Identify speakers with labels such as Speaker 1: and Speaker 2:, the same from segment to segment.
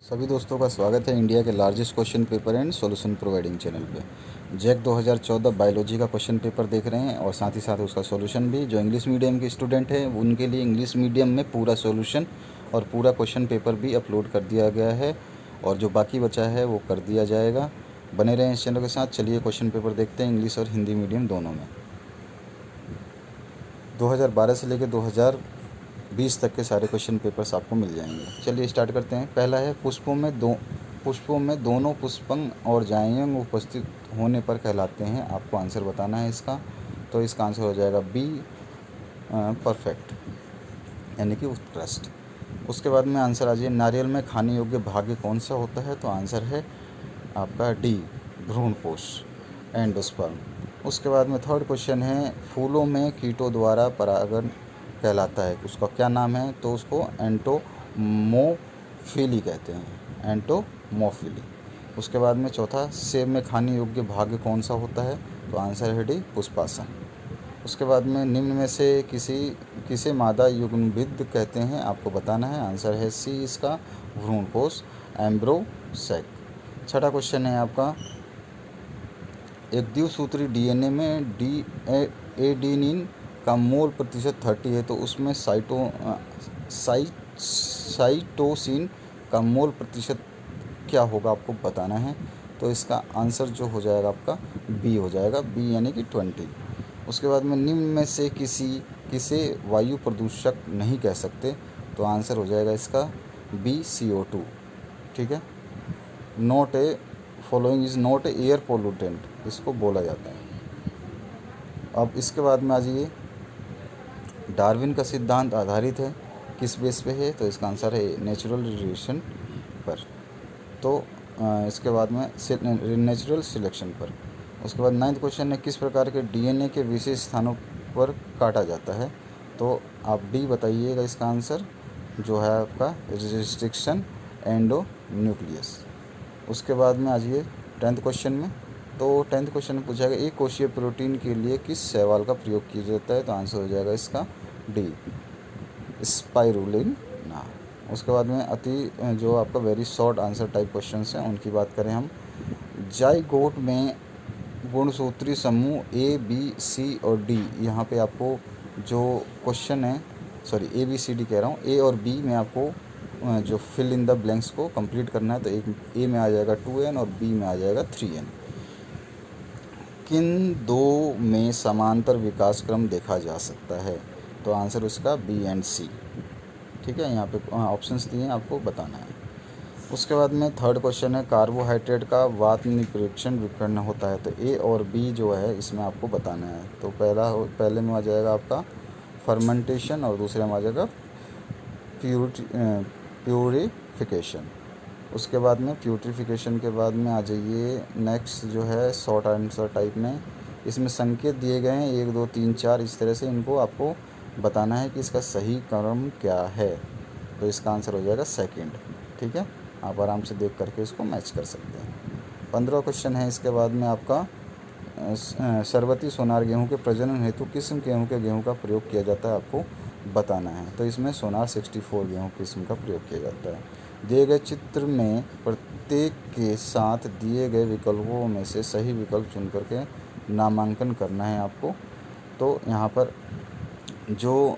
Speaker 1: सभी दोस्तों का स्वागत है इंडिया के largest question paper and solution providing channel पे। जैक 2014 बायोलॉजी का क्वेश्चन पेपर देख रहे हैं और साथ ही साथ उसका सॉल्यूशन भी। जो इंग्लिश मीडियम के स्टूडेंट हैं उनके लिए इंग्लिश मीडियम में पूरा सॉल्यूशन और पूरा क्वेश्चन पेपर भी अपलोड कर दिया गया है और जो बाकी बचा है वो कर दिया जाएगा। बने रहें इस चैनल के साथ। चलिए क्वेश्चन पेपर देखते हैं इंग्लिश और हिंदी मीडियम दोनों में। 2012 से लेकर 2020 तक के सारे क्वेश्चन पेपर्स आपको मिल जाएंगे। चलिए स्टार्ट करते हैं। पहला है पुष्पों में दोनों पुष्पंग और जायंग उपस्थित होने पर कहलाते हैं। आपको आंसर बताना है इसका। तो इसका आंसर हो जाएगा बी, परफेक्ट, यानी कि उत्कृष्ट। उसके बाद में आंसर आ जाइए, नारियल में खाने योग्य भाग्य कौन सा होता है? तो आंसर है आपका डी, भ्रूणपोष, एंडोस्पर्म। उसके बाद में थर्ड क्वेश्चन है, फूलों में कीटों द्वारा परागण कहलाता है, उसका क्या नाम है? तो उसको एंटोमोफिली कहते हैं, एंटोमोफिली। उसके बाद में चौथा, सेब में खाने योग्य भाग्य कौन सा होता है? तो आंसर है डी, पुष्पासन। उसके बाद में निम्न में से किसे मादा युग्मविद कहते हैं? आपको बताना है। आंसर है सी इसका, भ्रूणपोष, एम्ब्रोसेक। छठा क्वेश्चन है आपका, एक द्विसूत्री डीएनए में एडेनिन का मोल प्रतिशत 30 है, तो उसमें साइटोसिन का मोल प्रतिशत क्या होगा? आपको बताना है। तो इसका आंसर जो हो जाएगा आपका बी हो जाएगा, बी यानी कि 20। उसके बाद में निम्न में से किसे वायु प्रदूषक नहीं कह सकते? तो आंसर हो जाएगा इसका बी, CO2। ठीक है, not a following is not a air pollutant, इसको बोला जाता है। अब इसके बाद में आ जाइए, डार्विन का सिद्धांत आधारित है किस बेस पे है? तो इसका आंसर है नेचुरल रिलेशन पर। तो इसके बाद में नेचुरल सिलेक्शन पर। उसके बाद 9th क्वेश्चन है, किस प्रकार के डीएनए के विशेष स्थानों पर काटा जाता है? तो आप डी बताइएगा इसका आंसर, जो है आपका रिस्ट्रिक्शन एंडो न्यूक्लियस। उसके बाद में आ जाइए 10th क्वेश्चन में। तो 10th क्वेश्चन में पूछा गया, एक कोशीय प्रोटीन के लिए किस शैवाल का प्रयोग किया जाता है? तो आंसर हो जाएगा इसका डी, स्पाइरुलिना। उसके बाद में जो आपका very short answer type question हैं उनकी बात करें हम। जाइगोट में गुणसूत्री समूह ए, बी, सी और डी, यहाँ पे आपको जो क्वेश्चन है, सॉरी ABCD कह रहा हूँ, ए और बी में आपको जो फिल इन द ब्लैंक्स को कंप्लीट करना है। तो एक ए में आ जाएगा 2n और बी में आ जाएगा 3n। किन दो में समांतर विकास क्रम देखा जा सकता है? तो आंसर उसका बी एंड सी। ठीक है, यहाँ पे ऑप्शंस दिए हैं, आपको बताना है। उसके बाद में थर्ड क्वेश्चन है, कार्बोहाइड्रेट का वात निप्रेक्षण विकर्ण होता है। तो ए और बी जो है इसमें आपको बताना है। तो पहले में आ जाएगा आपका फर्मेंटेशन और दूसरे में आ जाएगा प्यूरिफिकेशन। उसके बाद में प्यूरिफिकेशन के बाद में आ जाइए, नेक्स्ट जो है शॉर्ट आंसर टाइप में, इसमें संकेत दिए गए हैं 1 2 3 4, इस तरह से इनको आपको बताना है कि इसका सही क्रम क्या है। तो इसका आंसर हो जाएगा सेकंड। ठीक है, आप आराम से देख करके इसको मैच कर सकते हैं। 15 क्वेश्चन है इसके बाद में आपका, शरबती सोनार गेहूं के प्रजनन हेतु किस गेहूं का प्रयोग किया जाता है? आपको बताना है। तो इसमें सोनार 64 गेहूं किस्म का प्रयोग किया जाता है। दिए गए चित्र में प्रत्येक के साथ दिए गए विकल्पों में से सही विकल्प चुन करके नामांकन करना है आपको। तो यहाँ पर जो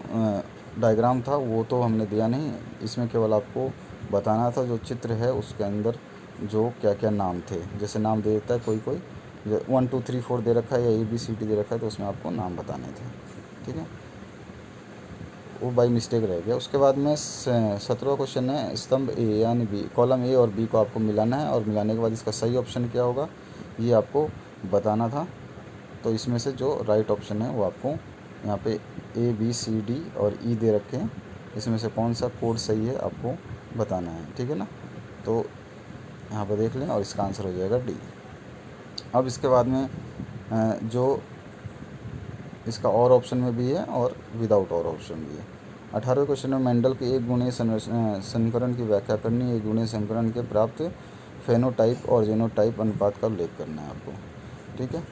Speaker 1: डायग्राम था वो तो हमने दिया नहीं, इसमें केवल आपको बताना था जो चित्र है उसके अंदर जो क्या क्या नाम थे। जैसे नाम दे देता है कोई 1 2 3 4 दे रखा है या ABCD दे रखा है, तो उसमें आपको नाम बताने थे। ठीक है, वो बाई मिस्टेक रह गया। उसके बाद में 17वां क्वेश्चन है, स्तंभ ए यानी बी, कॉलम ए और बी को आपको मिलाना है और मिलाने के बाद इसका सही ऑप्शन क्या होगा ये आपको बताना था। तो इसमें से जो राइट ऑप्शन है वो आपको यहाँ पे ABCD और E दे रखे हैं, इसमें से कौन सा कोड सही है आपको बताना है। ठीक है ना, तो यहाँ पर देख लें और इसका आंसर हो जाएगा डी। अब इसके बाद में जो इसका और ऑप्शन में भी है और विदाउट और ऑप्शन भी है। 18वें क्वेश्चन में मेंडल के एक गुणीय संकरण की व्याख्या करनी है। एक गुणीय संकरण के प्राप्त फेनोटाइप और जीनोटाइप अनुपात का उल्लेख करना है आपको। ठीक है,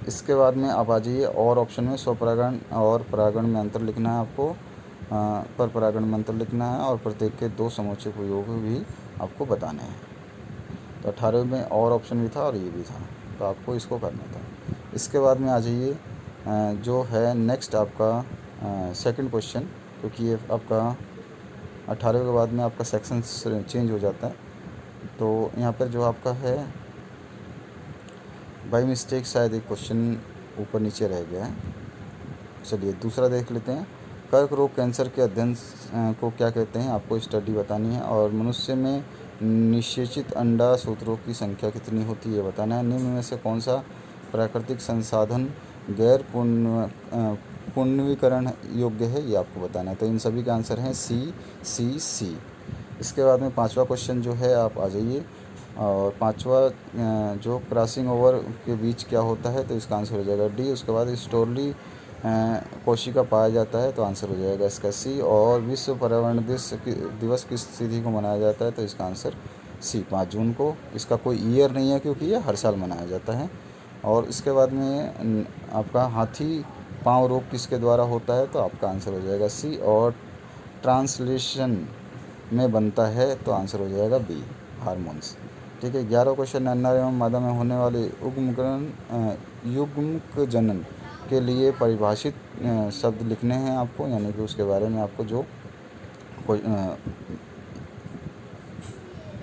Speaker 1: इसके बाद में आप आ जाइए और ऑप्शन में स्वपरागण और परागण में अंतर लिखना है आपको, पर परागण में अंतर लिखना है और प्रत्येक के 2 समुच्चय को योग भी आपको बताने हैं। तो 18वें में और ऑप्शन भी था और ये भी था, तो आपको इसको करना था। इसके बाद में आ जाइए जो है नेक्स्ट आपका सेकंड क्वेश्चन, क्योंकि ये आपका 18वें के बाद में आपका सेक्शन चेंज हो जाता है। तो यहाँ पर जो आपका है बाई मिस्टेक शायद एक क्वेश्चन ऊपर नीचे रह गया है। चलिए दूसरा देख लेते हैं। कर्क रोग कैंसर के अध्ययन को क्या कहते हैं, आपको स्टडी बतानी है। और मनुष्य में निषेचित अंडा सूत्रों की संख्या कितनी होती है बताना है। निम्न में से कौन सा प्राकृतिक संसाधन गैर पुनर्नवीकरण योग्य है, ये आपको बताना है। तो इन सभी का आंसर है सी। इसके बाद में पांचवा क्वेश्चन जो है आप आ जाइए। और पांचवा जो क्रॉसिंग ओवर के बीच क्या होता है, तो इसका आंसर हो जाएगा डी। उसके बाद स्टोरली कोशिका पाया जाता है, तो आंसर हो जाएगा इसका सी। और विश्व पर्यावरण दिवस किस तिथि को मनाया जाता है, तो इसका आंसर सी 5 जून को। इसका कोई ईयर नहीं है क्योंकि ये हर साल मनाया जाता है। और इसके बाद में आपका हाथी पाँव रोग किसके द्वारा होता है, तो आपका आंसर हो जाएगा सी। और ट्रांसलेशन में बनता है, तो आंसर हो जाएगा बी हार्मोन्स। ठीक है। 11वां क्वेश्चन, नर एवं मादा में होने वाले युग्मक जनन के लिए परिभाषित शब्द लिखने हैं आपको, यानी कि उसके बारे में आपको जो कोई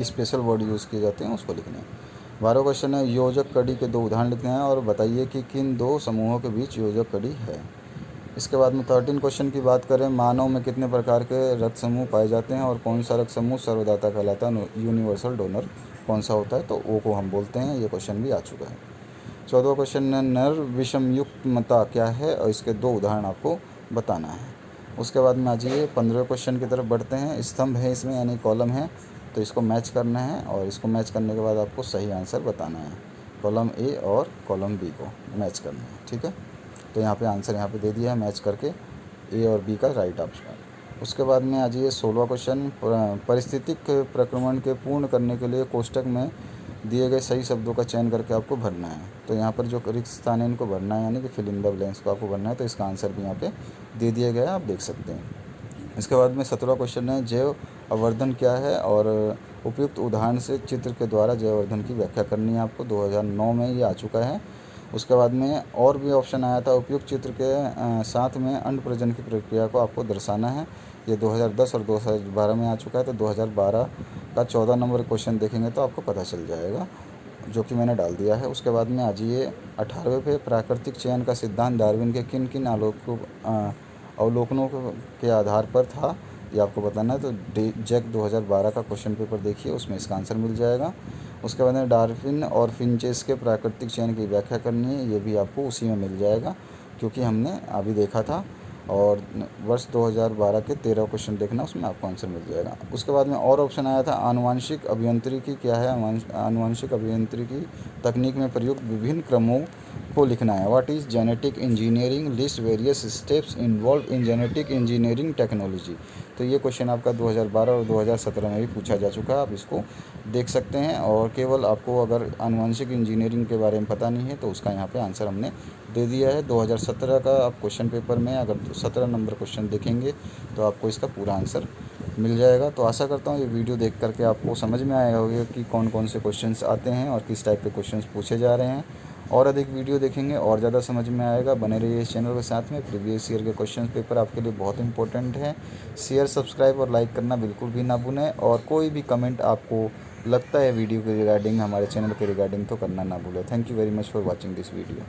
Speaker 1: स्पेशल वर्ड यूज़ किए जाते हैं उसको लिखने हैं। 12वां क्वेश्चन है, योजक कड़ी के 2 उदाहरण लिखने हैं और बताइए कि किन 2 समूहों के बीच योजक कड़ी है। इसके बाद में 13 क्वेश्चन की बात करें, मानव में कितने प्रकार के रक्त समूह पाए जाते हैं और कौन सा रक्त समूह सर्वदाता कहलाता है, यूनिवर्सल डोनर कौन सा होता है, तो ओ को हम बोलते हैं। ये क्वेश्चन भी आ चुका है। 14वां क्वेश्चन है, नर विषमयुक्तमता क्या है और इसके 2 उदाहरण आपको बताना है। उसके बाद में आ जाइए 15वें क्वेश्चन की तरफ बढ़ते हैं। स्तंभ है इसमें, यानी कॉलम है, तो इसको मैच करना है और इसको मैच करने के बाद आपको सही आंसर बताना है। कॉलम ए और कॉलम बी को मैच करना है। ठीक है। तो यहाँ पे आंसर यहाँ पे दे दिया है मैच करके, ए और बी का राइट ऑप्शन। उसके बाद में आ जाइए 16वां क्वेश्चन, परिस्थितिक प्रक्रमण के पूर्ण करने के लिए कोष्टक में दिए गए सही शब्दों का चयन करके आपको भरना है। तो यहाँ पर जो रिक्त स्थान है इनको भरना है, यानी कि फिल इन द ब्लैंक्स को आपको भरना है। तो इसका आंसर भी यहाँ पे दे दिया गया है, आप देख सकते हैं। इसके बाद में 17वां क्वेश्चन है, जैव अवर्धन क्या है और उपयुक्त उदाहरण से चित्र के द्वारा जैव अवर्धन की व्याख्या करनी है आपको। 2009 में ये आ चुका है। उसके बाद में और भी ऑप्शन आया था, उपयुक्त चित्र के साथ में अंड प्रजनन की प्रक्रिया को आपको दर्शाना है। ये 2010 और 2012 में आ चुका है। तो 2012 का 14 नंबर क्वेश्चन देखेंगे तो आपको पता चल जाएगा, जो कि मैंने डाल दिया है। उसके बाद में आ जाइए 18वें पे, प्राकृतिक चयन का सिद्धांत डार्विन के किन किन अवलोकनों के आधार पर था, ये आपको बताना है। तो जैक 2012 का क्वेश्चन पेपर देखिए, उसमें इसका आंसर मिल जाएगा। उसके बाद में डार्विन और फिंचेस के प्राकृतिक चयन की व्याख्या करनी है, ये भी आपको उसी में मिल जाएगा क्योंकि हमने अभी देखा था। और वर्ष 2012 के 13 क्वेश्चन देखना, उसमें आपको आंसर मिल जाएगा। उसके बाद में और ऑप्शन आया था, आनुवांशिक अभियांत्रिकी क्या है। आनुवांशिक अभियांत्रिकी तकनीक में प्रयुक्त विभिन्न क्रमों को लिखना है। What is genetic engineering, list various steps involve in genetic engineering technology. तो ये क्वेश्चन आपका 2012 और 2017 में भी पूछा जा चुका है, आप इसको देख सकते हैं। और केवल आपको अगर आनुवंशिक इंजीनियरिंग के बारे में पता नहीं है तो उसका यहाँ पे आंसर हमने दे दिया है। 2017 का आप क्वेश्चन पेपर में अगर 17 नंबर क्वेश्चन देखेंगे तो आपको इसका पूरा आंसर मिल जाएगा। तो आशा करता हूँ ये वीडियो देख करके आपको समझ में आया होगा कि कौन कौन से क्वेश्चंस आते हैं और किस टाइप के क्वेश्चंस पूछे जा रहे हैं। और अधिक वीडियो देखेंगे और ज़्यादा समझ में आएगा। बने रहिए इस चैनल के साथ में। प्रीवियस ईयर के क्वेश्चन पेपर आपके लिए बहुत इंपॉर्टेंट है। शेयर, सब्सक्राइब और लाइक करना बिल्कुल भी ना भूलें। और कोई भी कमेंट आपको लगता है वीडियो के रिगार्डिंग, हमारे चैनल के रिगार्डिंग, तो करना ना भूलें। Thank you very much for watching this video.